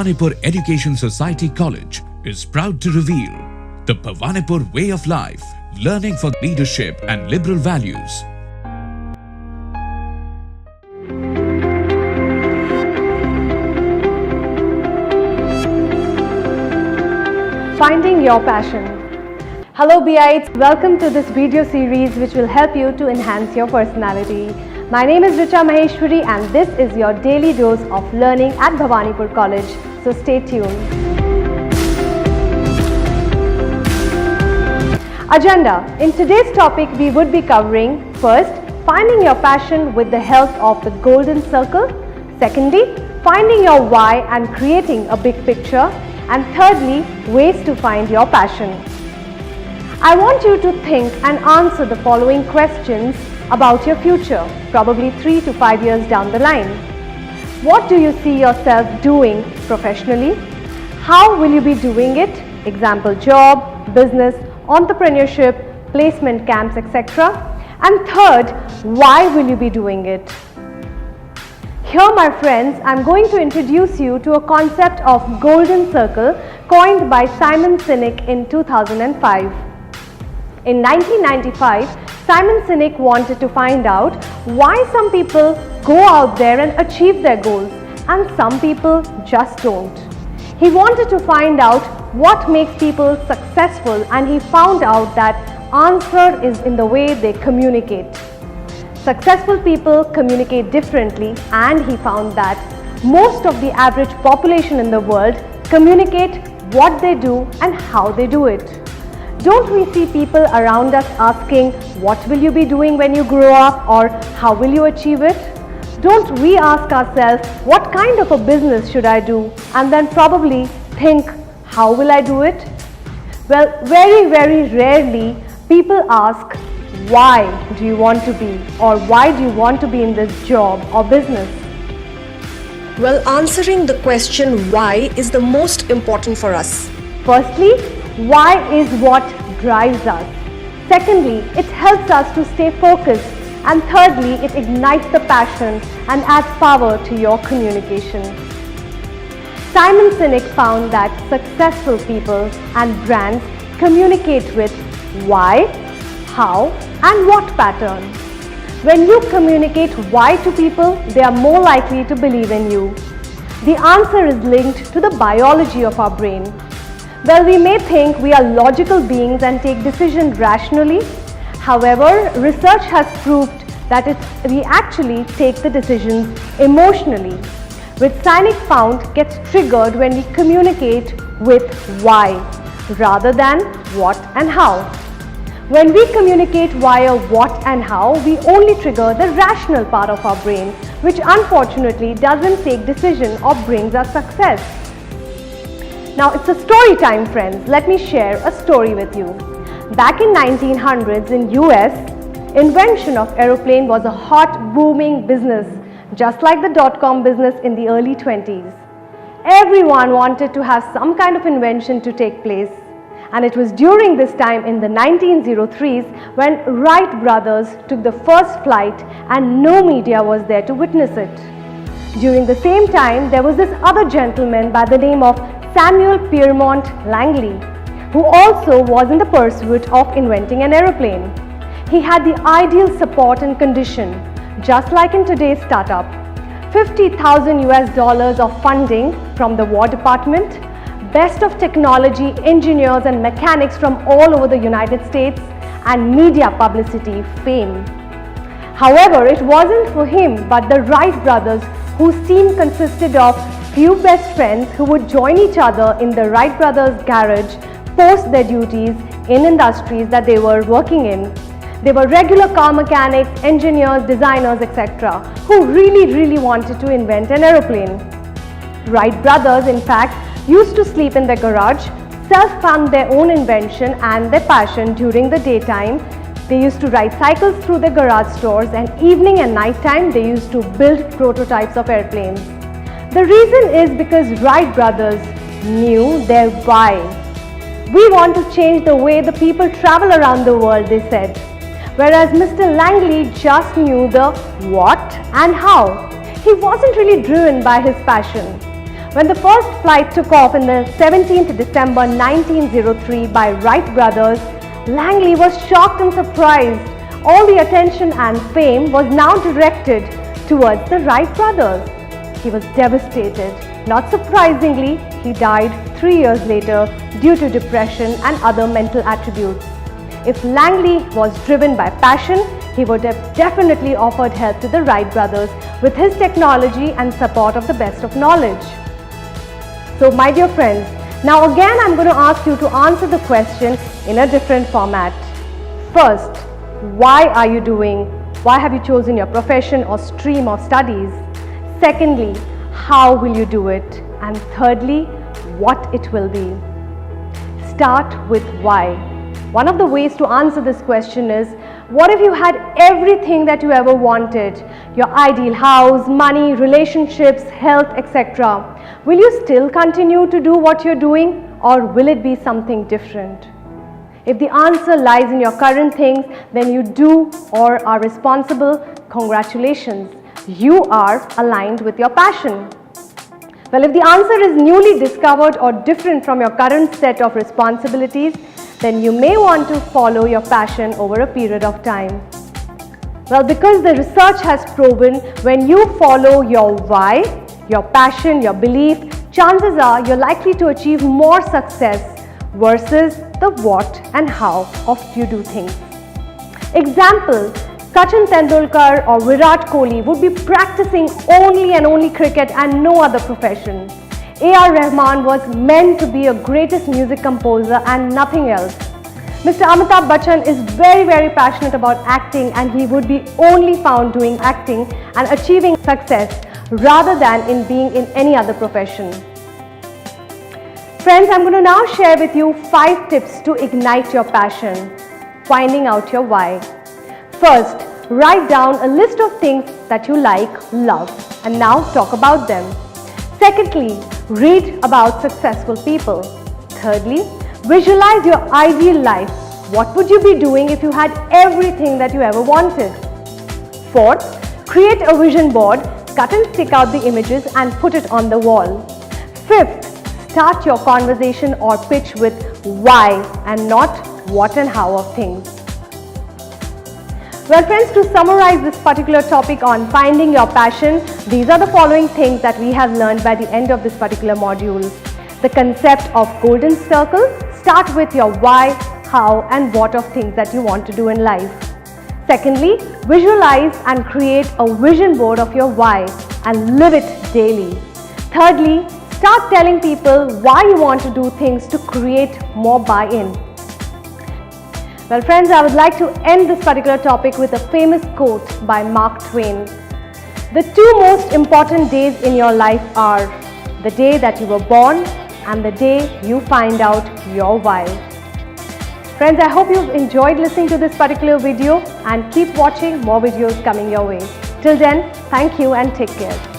Bhawanipur Education Society College is proud to reveal the Bhawanipur Way of Life, learning for leadership and liberal values. Finding your passion. Hello BItes, welcome to this video series which will help you to enhance your personality. My name is Richa Maheshwari and this is your daily dose of learning at Bhawanipur College. So stay tuned. Agenda. In today's topic we would be covering first, finding your passion with the help of the golden circle. Secondly, finding your why and creating a big picture. And thirdly, ways to find your passion. I want you to think and answer the following questions about your future, probably 3 to 5 years down the line. What do you see yourself doing professionally? How will you be doing it? Example, job, business, entrepreneurship, placement camps, etc. And third, why will you be doing it? Here, my friends, I'm going to introduce you to a concept of golden circle coined by Simon Sinek in 2005. In 1995, Simon Sinek wanted to find out why some people go out there and achieve their goals and some people just don't. He wanted to find out what makes people successful, and he found out that answer is in the way they communicate. Successful people communicate differently, and he found that most of the average population in the world communicate what they do and how they do it. Don't we see people around us asking, what will you be doing when you grow up, or how will you achieve it? Don't we ask ourselves, what kind of a business should I do, and then probably think, how will I do it? Well, very rarely people ask, why do you want to be, or why do you want to be in this job or business? Well, answering the question why is the most important for us. Firstly, why is what drives us. Secondly, it helps us to stay focused. And thirdly, it ignites the passion and adds power to your communication. Simon Sinek found that successful people and brands communicate with why, how, and what pattern. When you communicate why to people, they are more likely to believe in you. The answer is linked to the biology of our brain. Well, we may think we are logical beings and take decisions rationally. However, research has proved that we actually take the decisions emotionally, which Sinek found gets triggered when we communicate with why rather than what and how. When we communicate via what and how, we only trigger the rational part of our brain, which unfortunately doesn't take decision or brings us success. Now it's a story time, friends. Let me share a story with you. Back in 1900s in US, invention of aeroplane was a hot booming business, just like the dot-com business in the early 20s. Everyone wanted to have some kind of invention to take place. And it was during this time in the 1903s when Wright brothers took the first flight and no media was there to witness it. During the same time, there was this other gentleman by the name of Samuel Pierpont Langley, who also was in the pursuit of inventing an aeroplane. He had the ideal support and condition, just like in today's startup. $50,000 of funding from the War Department, best of technology, engineers and mechanics from all over the United States, and media publicity fame. However, it wasn't for him but the Wright brothers, whose team consisted of few best friends who would join each other in the Wright brothers' garage post their duties in industries that they were working in. They were regular car mechanics, engineers, designers, etc., who really wanted to invent an aeroplane. Wright brothers, in fact, used to sleep in their garage, self-fund their own invention and their passion during the daytime. They used to ride cycles through their garage stores, and evening and night time they used to build prototypes of airplanes. The reason is because Wright brothers knew their why. We want to change the way the people travel around the world, they said. Whereas Mr. Langley just knew the what and how. He wasn't really driven by his passion. When the first flight took off in the 17th December 1903 by Wright brothers, Langley was shocked and surprised. All the attention and fame was now directed towards the Wright brothers. He was devastated. Not surprisingly, he died 3 years later due to depression and other mental attributes. If Langley was driven by passion, he would have definitely offered help to the Wright brothers with his technology and support of the best of knowledge. So my dear friends, now again I'm going to ask you to answer the question in a different format. First, why are you doing? Why have you chosen your profession or stream of studies? Secondly, how will you do it? And thirdly, what it will be. Start with why. One of the ways to answer this question is, what if you had everything that you ever wanted? Your ideal house, money, relationships, health, etc. Will you still continue to do what you're doing, or will it be something different? If the answer lies in your current things, then you do or are responsible. Congratulations, you are aligned with your passion. Well, if the answer is newly discovered or different from your current set of responsibilities, then you may want to follow your passion over a period of time. Well, because the research has proven when you follow your why, your passion, your belief, chances are you're likely to achieve more success versus the what and how of you do things. Example, Sachin Tendulkar or Virat Kohli would be practicing only cricket and no other profession. A.R. Rahman was meant to be a greatest music composer and nothing else. Mr. Amitabh Bachchan is very passionate about acting, and he would be only found doing acting and achieving success rather than in being in any other profession. Friends, I'm going to now share with you 5 tips to ignite your passion, finding out your why. First, write down a list of things that you like, love, and now talk about them. Secondly, read about successful people. Thirdly, visualize your ideal life. What would you be doing if you had everything that you ever wanted? Fourth, create a vision board, cut and stick out the images and put it on the wall. Fifth, start your conversation or pitch with why and not what and how of things. Well friends, to summarize this particular topic on finding your passion, these are the following things that we have learned by the end of this particular module. The concept of golden circle. Start with your why, how and what of things that you want to do in life. Secondly, visualize and create a vision board of your why and live it daily. Thirdly, start telling people why you want to do things to create more buy-in. Well friends, I would like to end this particular topic with a famous quote by Mark Twain. The 2 most important days in your life are the day that you were born and the day you find out your why. Friends, I hope you've enjoyed listening to this particular video and keep watching more videos coming your way. Till then, thank you and take care.